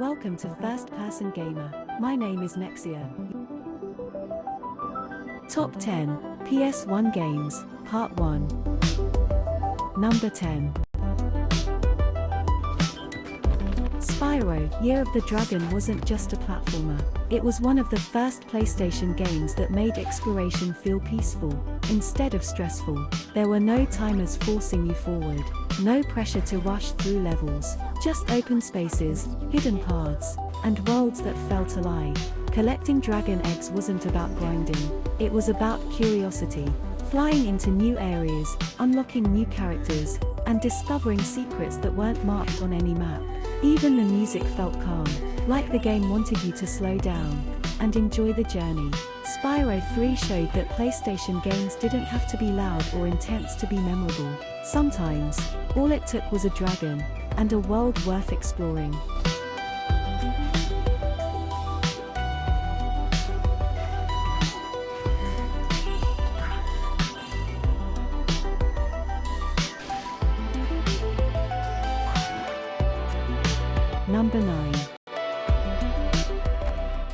Welcome to First Person Gamer. My name is Nexia. Top 10 PS1 Games, Part 1. Number 10. Spyro, Year of the Dragon wasn't just a platformer. It was one of the first PlayStation games that made exploration feel peaceful, instead of stressful. There were no timers forcing you forward, no pressure to rush through levels, just open spaces, hidden paths, and worlds that felt alive. Collecting dragon eggs wasn't about grinding, it was about curiosity, flying into new areas, unlocking new characters, and discovering secrets that weren't marked on any map. Even the music felt calm, like the game wanted you to slow down and enjoy the journey. Spyro 3 showed that PlayStation games didn't have to be loud or intense to be memorable. Sometimes, all it took was a dragon and a world worth exploring. Number 9.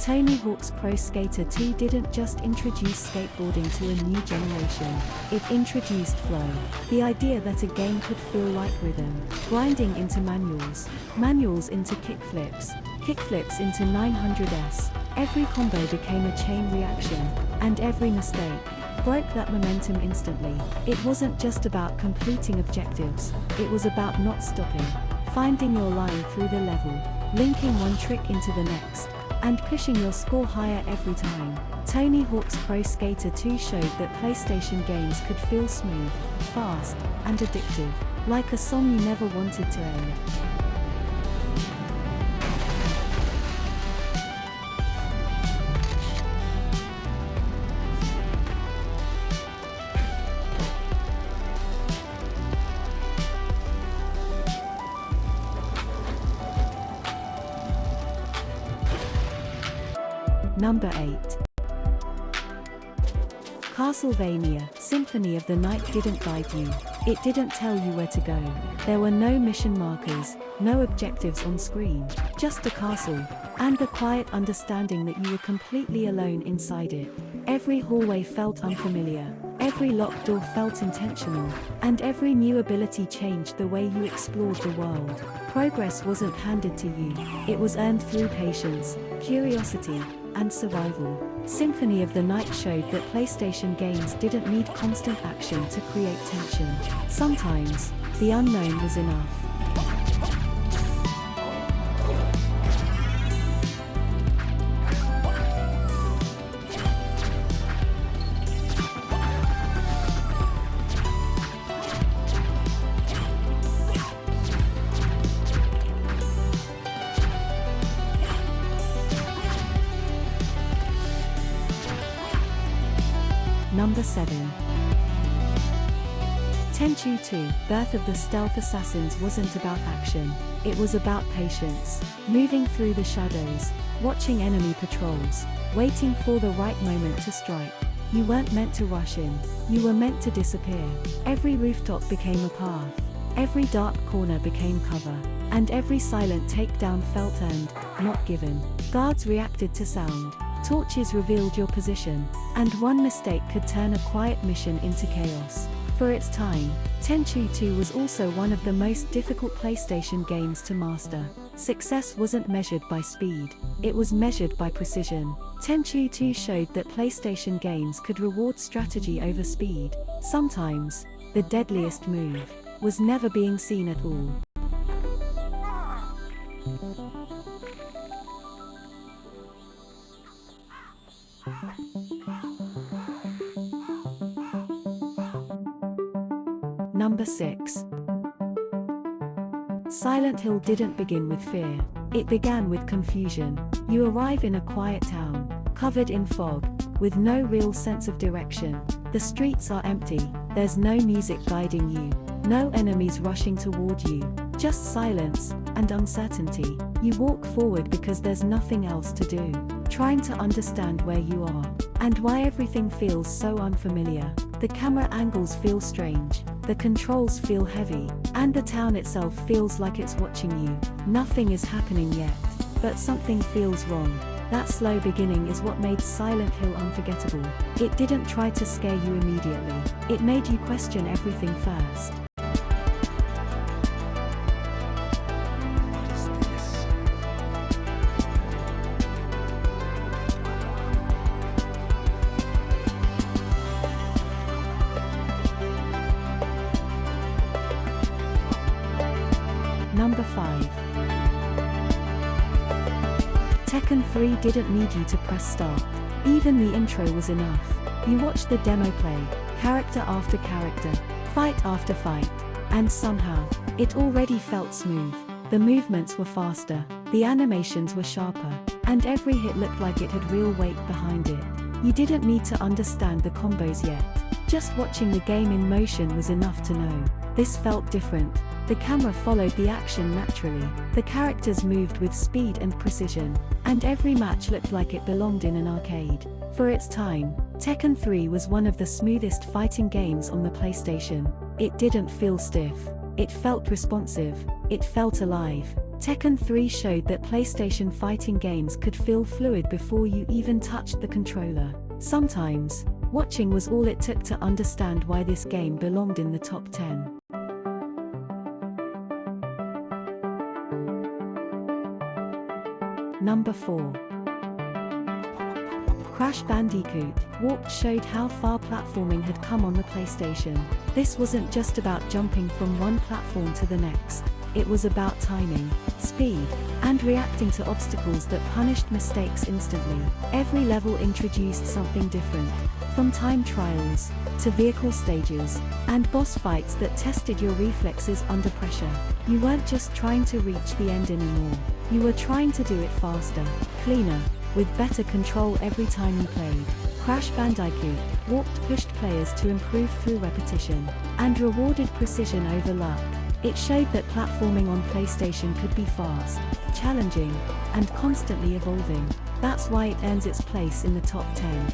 Tony Hawk's Pro Skater 2 didn't just introduce skateboarding to a new generation, it introduced flow. The idea that a game could feel like rhythm, grinding into manuals, manuals into kickflips, kickflips into 900s. Every combo became a chain reaction, and every mistake broke that momentum instantly. It wasn't just about completing objectives, it was about not stopping, finding your line through the level, linking one trick into the next, and pushing your score higher every time. Tony Hawk's Pro Skater 2 showed that PlayStation games could feel smooth, fast, and addictive, like a song you never wanted to end. Number 8. Castlevania, Symphony of the Night didn't guide you. It didn't tell you where to go. There were no mission markers, no objectives on screen, just a castle, and the quiet understanding that you were completely alone inside it. Every hallway felt unfamiliar, every locked door felt intentional, and every new ability changed the way you explored the world. Progress wasn't handed to you, it was earned through patience, curiosity, and survival. Symphony of the Night showed that PlayStation games didn't need constant action to create tension. Sometimes, the unknown was enough. Number 7. Tenchu 2, Birth of the Stealth Assassins wasn't about action, it was about patience. Moving through the shadows, watching enemy patrols, waiting for the right moment to strike. You weren't meant to rush in, you were meant to disappear. Every rooftop became a path, every dark corner became cover, and every silent takedown felt earned, not given. Guards reacted to sound, torches revealed your position, and one mistake could turn a quiet mission into chaos. For its time, Tenchu 2 was also one of the most difficult PlayStation games to master. Success wasn't measured by speed, it was measured by precision. Tenchu 2 showed that PlayStation games could reward strategy over speed. Sometimes, the deadliest move was never being seen at all. Number 6. Silent Hill didn't begin with fear, it began with confusion. You arrive in a quiet town, covered in fog, with no real sense of direction. The streets are empty, there's no music guiding you, no enemies rushing toward you, just silence and uncertainty. You walk forward because there's nothing else to do, trying to understand where you are, and why everything feels so unfamiliar. The camera angles feel strange, the controls feel heavy, and the town itself feels like it's watching you. Nothing is happening yet, but something feels wrong. That slow beginning is what made Silent Hill unforgettable. It didn't try to scare you immediately. It made you question everything first. Number 5. Tekken 3 didn't need you to press start. Even the intro was enough. You watched the demo play, character after character, fight after fight, and somehow, it already felt smooth. The movements were faster, the animations were sharper, and every hit looked like it had real weight behind it. You didn't need to understand the combos yet. Just watching the game in motion was enough to know. This felt different. The camera followed the action naturally, the characters moved with speed and precision, and every match looked like it belonged in an arcade. For its time, Tekken 3 was one of the smoothest fighting games on the PlayStation. It didn't feel stiff. It felt responsive. It felt alive. Tekken 3 showed that PlayStation fighting games could feel fluid before you even touched the controller. Sometimes, watching was all it took to understand why this game belonged in the top 10. Number 4. Crash Bandicoot Warped showed how far platforming had come on the PlayStation. This wasn't just about jumping from one platform to the next. It was about timing, speed, and reacting to obstacles that punished mistakes instantly. Every level introduced something different, from time trials, to vehicle stages, and boss fights that tested your reflexes under pressure. You weren't just trying to reach the end anymore. You were trying to do it faster, cleaner, with better control every time you played. Crash Bandicoot Warped pushed players to improve through repetition, and rewarded precision over luck. It showed that platforming on PlayStation could be fast, challenging, and constantly evolving. That's why it earns its place in the top 10.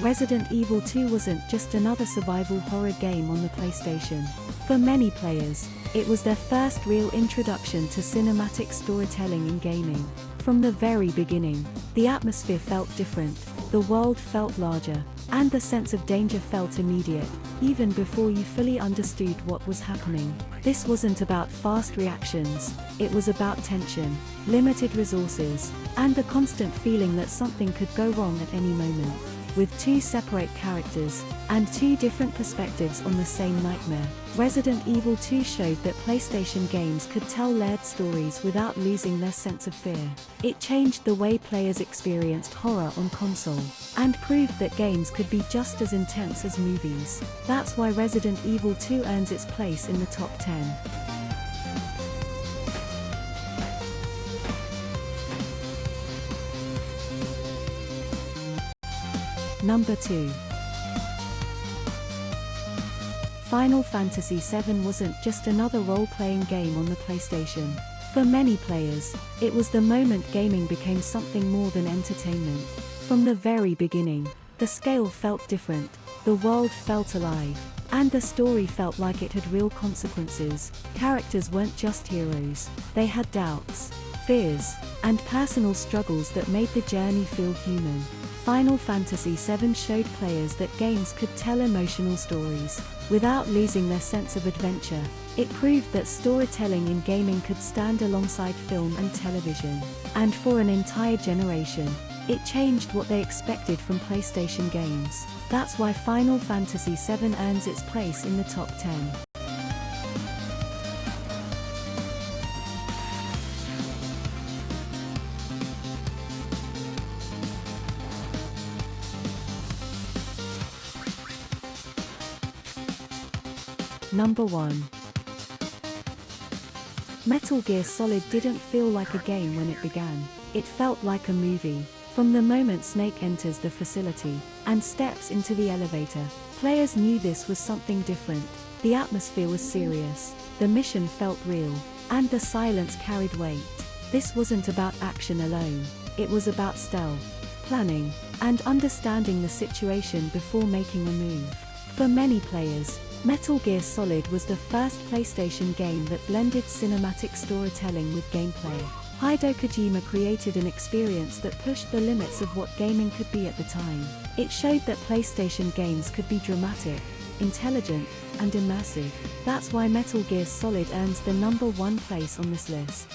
Resident Evil 2 wasn't just another survival horror game on the PlayStation. For many players, it was their first real introduction to cinematic storytelling in gaming. From the very beginning, the atmosphere felt different, the world felt larger, and the sense of danger felt immediate, even before you fully understood what was happening. This wasn't about fast reactions, it was about tension, limited resources, and the constant feeling that something could go wrong at any moment. With two separate characters, and two different perspectives on the same nightmare, Resident Evil 2 showed that PlayStation games could tell layered stories without losing their sense of fear. It changed the way players experienced horror on console, and proved that games could be just as intense as movies. That's why Resident Evil 2 earns its place in the top 10. Number 2. Final Fantasy VII wasn't just another role-playing game on the PlayStation. For many players, it was the moment gaming became something more than entertainment. From the very beginning, the scale felt different, the world felt alive, and the story felt like it had real consequences. Characters weren't just heroes, they had doubts, fears, and personal struggles that made the journey feel human. Final Fantasy VII showed players that games could tell emotional stories, without losing their sense of adventure. It proved that storytelling in gaming could stand alongside film and television. And for an entire generation, it changed what they expected from PlayStation games. That's why Final Fantasy VII earns its place in the top 10. Number 1. Metal Gear Solid didn't feel like a game when it began. It felt like a movie. From the moment Snake enters the facility and steps into the elevator, players knew this was something different. The atmosphere was serious. The mission felt real. And the silence carried weight. This wasn't about action alone. It was about stealth, planning, and understanding the situation before making a move. For many players, Metal Gear Solid was the first PlayStation game that blended cinematic storytelling with gameplay. Hideo Kojima created an experience that pushed the limits of what gaming could be at the time. It showed that PlayStation games could be dramatic, intelligent, and immersive. That's why Metal Gear Solid earns the #1 place on this list.